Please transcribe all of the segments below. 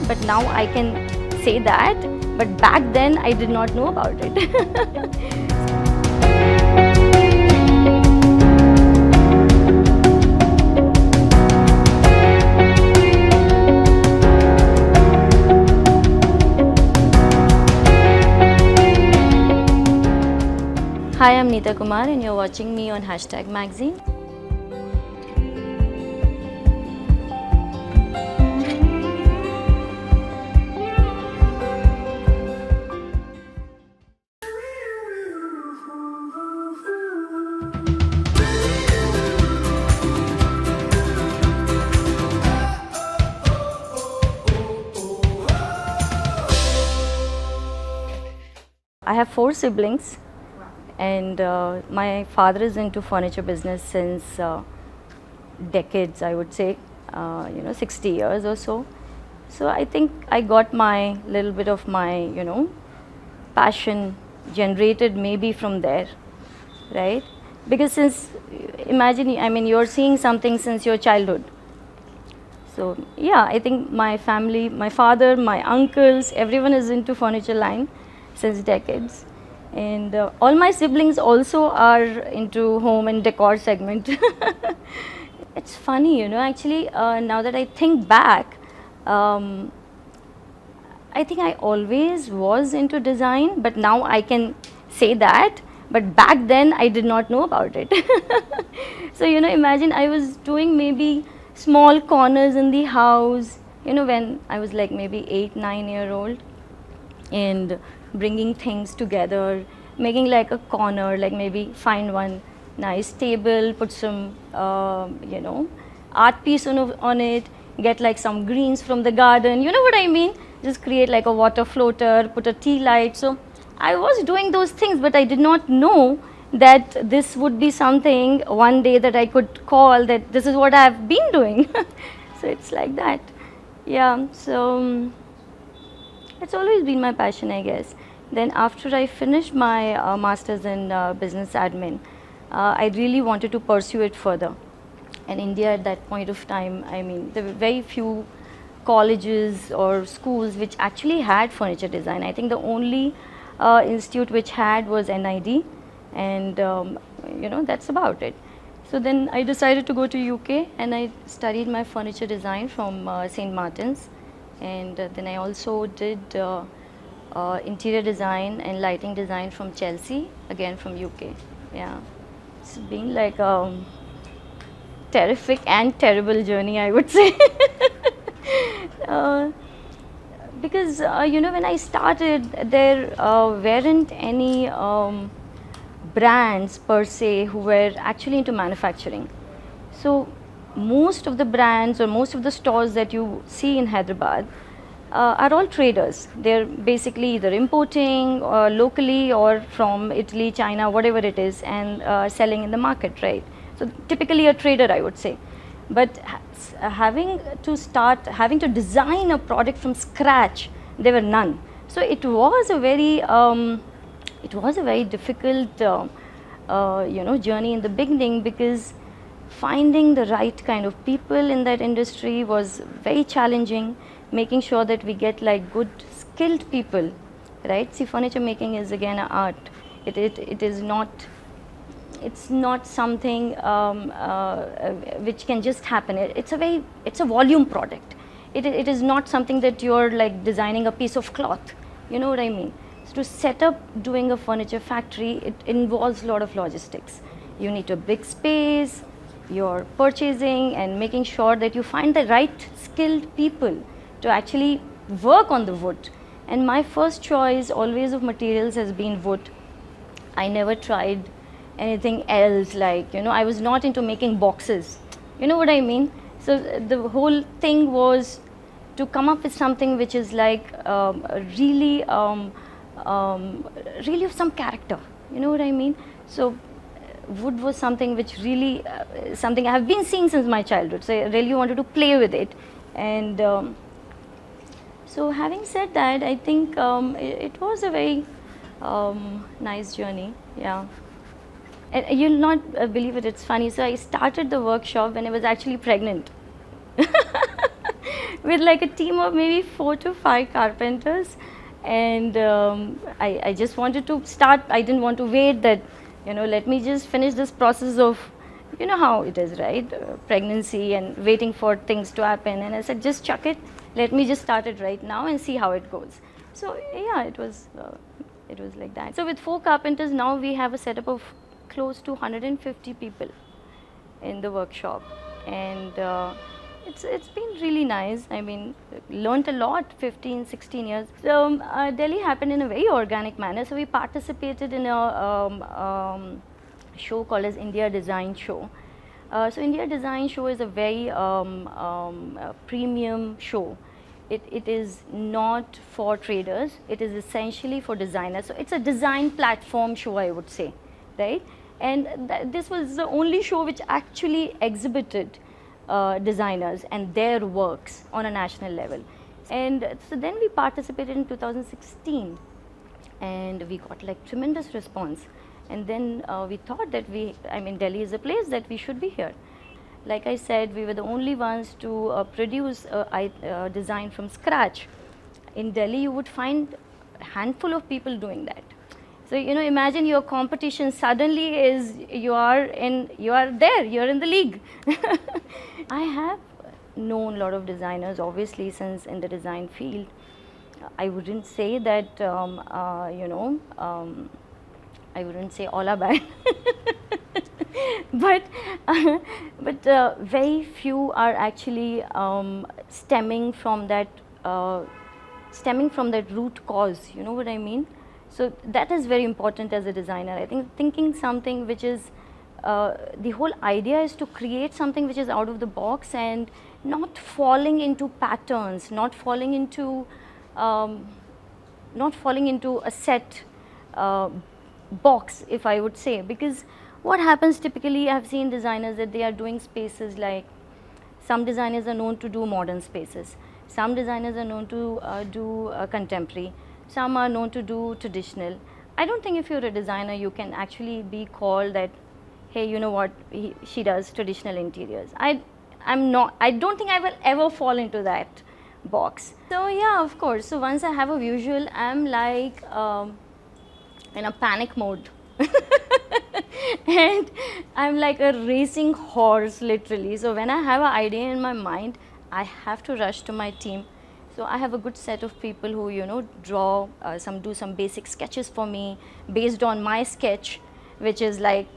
but now I can say that. But back then I did not know about it. Hi, I'm Neeta Kumar and you're watching me on #magazine. I have 4 siblings. And my father is into furniture business since decades, I would say, 60 years or so. So I think I got my little bit of my, passion generated maybe from there, right? Because since, imagine, I mean, you're seeing something since your childhood. So yeah, I think my family, my father, my uncles, everyone is into furniture line since decades. And all my siblings also are into home and decor segment. It's funny, actually, now that I think back, I think I always was into design, but now I can say that. But back then I did not know about it. So, imagine I was doing maybe small corners in the house, when I was like maybe 8-9 year old, and bringing things together, making like a corner, like maybe find one nice table, put some art piece on it, get like some greens from the garden, you know what I mean, just create like a water floater, put a tea light. So I was doing those things, but I did not know that this would be something one day that I could call that this is what I have been doing. So it's like that. Yeah, so it's always been my passion, I guess. Then after I finished my master's in business admin, I really wanted to pursue it further. And India at that point of time, I mean, there were very few colleges or schools which actually had furniture design. I think the only institute which had was NID, and that's about it. So then I decided to go to UK and I studied my furniture design from St. Martin's. And then I also did interior design and lighting design from Chelsea, again from UK. Yeah, it's been like a terrific and terrible journey, I would say. Because when I started, there weren't any brands per se who were actually into manufacturing. So most of the brands or most of the stores that you see in Hyderabad are all traders. They're basically either importing or locally or from Italy, China, whatever it is, and selling in the market, right? So typically a trader, I would say. But having to design a product from scratch, there were none. So it was a very difficult journey in the beginning, because finding the right kind of people in that industry was very challenging, making sure that we get like good skilled people, right? See, furniture making is again an art. It is not, it's not something which can just happen. It's a volume product. It is not something that you're like designing a piece of cloth, you know what I mean? So to set up doing a furniture factory, it involves a lot of logistics. You need a big space, you're purchasing and making sure that you find the right skilled people to actually work on the wood. And my first choice always of materials has been wood. I never tried anything else, like, I was not into making boxes, you know what I mean? So the whole thing was to come up with something which is like really of some character, you know what I mean? So wood was something which really, something I have been seeing since my childhood, so I really wanted to play with it. And so having said that, I think it was a very nice journey, yeah. And you'll not believe it, it's funny. So I started the workshop when I was actually pregnant. with like a team of maybe 4 to 5 carpenters. And I just wanted to start. I didn't want to wait that, let me just finish this process of, how it is, right? Pregnancy and waiting for things to happen. And I said, just chuck it. Let me just start it right now and see how it goes. So yeah, it was like that. So with 4 carpenters, now we have a setup of close to 150 people in the workshop. And it's been really nice. I mean, learned a lot, 15, 16 years. So Delhi happened in a very organic manner. So we participated in a show called as India Design Show. So India Design Show is a very premium show. It is not for traders. It is essentially for designers. So it's a design platform show, I would say, right? And this was the only show which actually exhibited designers and their works on a national level. And so then we participated in 2016, and we got like tremendous response. And then we thought that Delhi is a place that we should be here. Like I said, we were the only ones to produce a design from scratch. In Delhi, you would find a handful of people doing that. So, imagine your competition suddenly is, you are in the league. I have known a lot of designers, obviously, since in the design field. I wouldn't say that, I wouldn't say all are bad. but very few are actually stemming from that root cause, you know what I mean? So that is very important as a designer. I think thinking something which is, the whole idea is to create something which is out of the box and not falling into patterns, not falling into a set box, if I would say. Because what happens typically, I've seen designers that they are doing spaces like, some designers are known to do modern spaces, some designers are known to do contemporary, some are known to do traditional. I don't think if you're a designer you can actually be called that, hey, you know what, she does traditional interiors. I don't think I will ever fall into that box. So yeah, of course, so once I have a visual, I'm like in a panic mode. And I'm like a racing horse, literally. So when I have an idea in my mind, I have to rush to my team. So I have a good set of people who, draw, do some basic sketches for me based on my sketch, which is like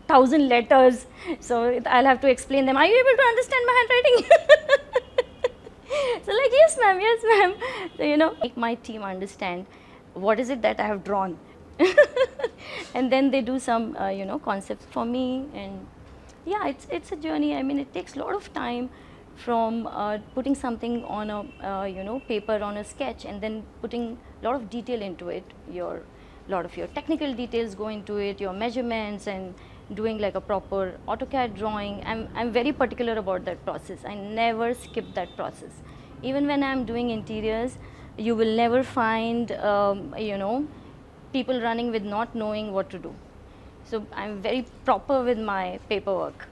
1,000 letters. So I'll have to explain them. Are you able to understand my handwriting? So like, yes ma'am, yes ma'am. So, make my team understand what is it that I have drawn. And then they do some, concepts for me. And yeah, it's a journey. I mean, it takes a lot of time from putting something on a, paper, on a sketch, and then putting a lot of detail into it. A lot of your technical details go into it, your measurements, and doing like a proper AutoCAD drawing. I'm very particular about that process. I never skip that process. Even when I'm doing interiors, you will never find, people running with not knowing what to do. So I'm very proper with my paperwork.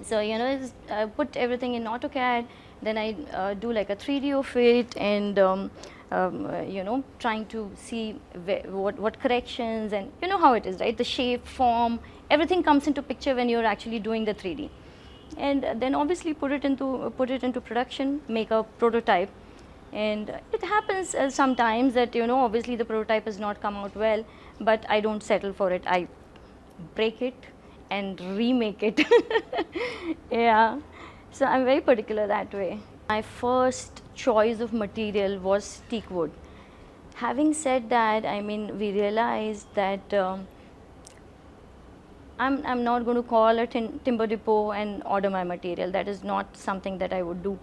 So I put everything in AutoCAD, then I do like a 3D of it, and trying to see what corrections, and you know how it is, right? The shape, form, everything comes into picture when you're actually doing the 3D. And then obviously put it into production, make a prototype. And it happens sometimes that, obviously the prototype has not come out well, but I don't settle for it. I break it and remake it. Yeah, so I'm very particular that way. My first choice of material was teak wood. Having said that, I mean, we realized that I'm not going to call a timber depot and order my material. That is not something that I would do.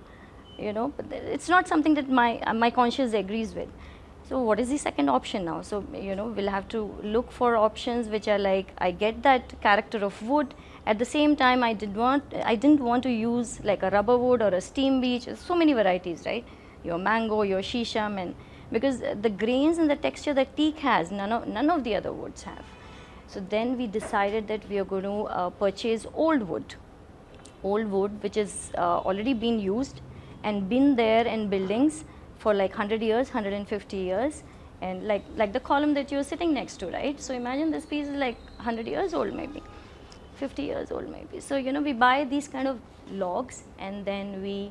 But it's not something that my conscience agrees with. So what is the second option now? So we'll have to look for options which are like, I get that character of wood. At the same time, I didn't want to use like a rubber wood or a steam beech. So many varieties, right? Your mango, your shisham, and because the grains and the texture that teak has, none of the other woods have. So then we decided that we are going to purchase old wood which is already been used. and been there in buildings for like 100 years, 150 years, and like the column that you're sitting next to, right? So imagine this piece is like 100 years old maybe, 50 years old maybe. So we buy these kind of logs and then we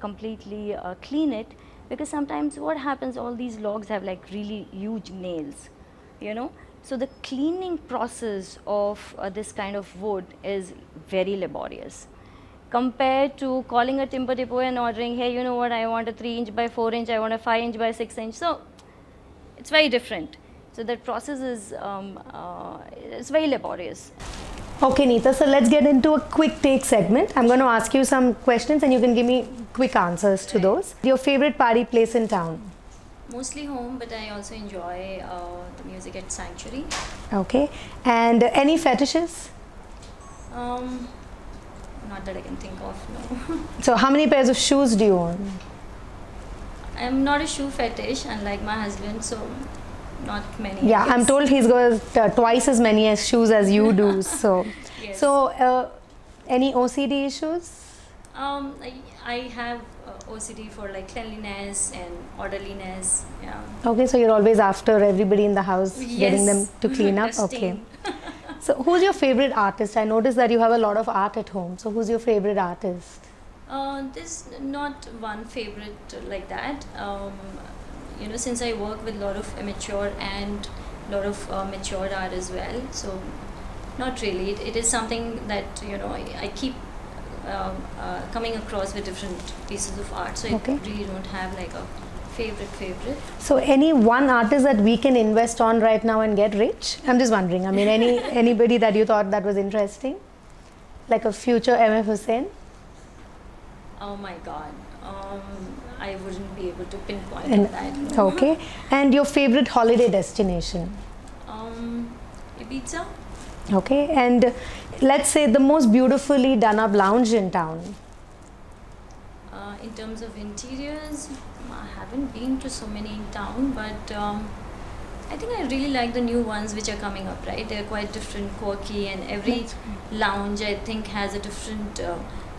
completely clean it, because sometimes what happens, all these logs have like really huge nails, so the cleaning process of this kind of wood is very laborious compared to calling a timber depot and ordering, hey, you know what, I want a 3-inch by 4-inch, I want a 5-inch by 6-inch. So it's very different. So that process is it's very laborious. Okay, Neeta, so let's get into a quick take segment. I'm going to ask you some questions and you can give me quick answers to those. Your favorite party place in town? Mostly home, but I also enjoy the music at Sanctuary. Okay, and any fetishes? Not that I can think of, no. So how many pairs of shoes do you own? I'm not a shoe fetish, unlike my husband, so not many. Yeah, I'm told he's got twice as many as shoes as you do. So, yes. So any OCD issues? I have OCD for like cleanliness and orderliness. Yeah. Okay, so you're always after everybody in the house, Yes. getting them to clean up. Okay. So who's your favorite artist? I noticed that you have a lot of art at home. So who's your favorite artist? There's not one favorite like that. Since I work with a lot of amateur and a lot of matured art as well, so not really. It is something that I keep coming across with different pieces of art. So Okay. I really don't have like a favorite. So any one artist that we can invest on right now and get rich? I'm just wondering. I mean, anybody that you thought that was interesting, like a future MF Hussain? Oh my God. I wouldn't be able to pinpoint on that. No. Okay. And your favorite holiday destination? Ibiza. Okay. And let's say the most beautifully done up lounge in town. In terms of interiors, I haven't been to so many in town, but I think I really like the new ones which are coming up, right? They're quite different, quirky, and every lounge I think has a different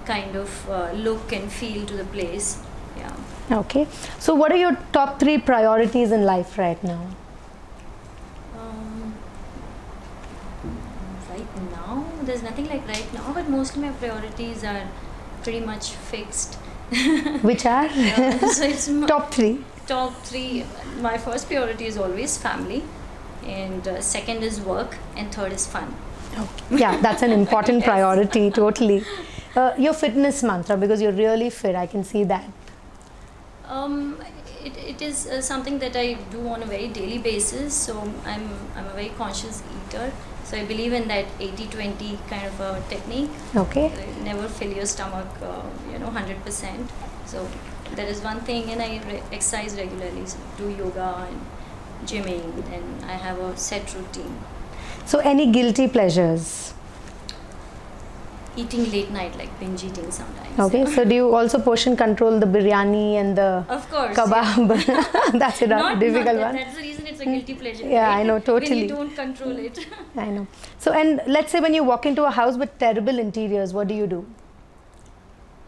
kind of look and feel to the place. Yeah. Okay. So what are your top 3 priorities in life right now? Right now, there's nothing like right now, but mostly my priorities are pretty much fixed. Which are? So it's Top 3. Top 3. My first priority is always family, and second is work, and third is fun. Okay. Yeah, that's an important priority, totally. Your fitness mantra, because you're really fit, I can see that. It is something that I do on a very daily basis. So I'm a very conscious eater. So I believe in that 80-20 kind of a technique. Okay. Never fill your stomach, 100%. So that is one thing, and I exercise regularly. So do yoga and gymming, and I have a set routine. So any guilty pleasures? Eating late night, like binge eating sometimes. Okay, so do you also portion control the biryani and the Of course, kebab? yeah. That's a difficult one. That's the reason it's a guilty pleasure. Yeah, right? I know, totally. When you don't control it. I know. So, and let's say when you walk into a house with terrible interiors, what do you do?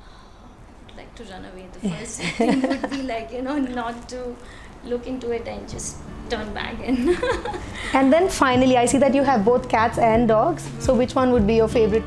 I would like to run away. The first thing would be like, not to look into it and just turn back in. And then finally, I see that you have both cats and dogs. So which one would be your favorite?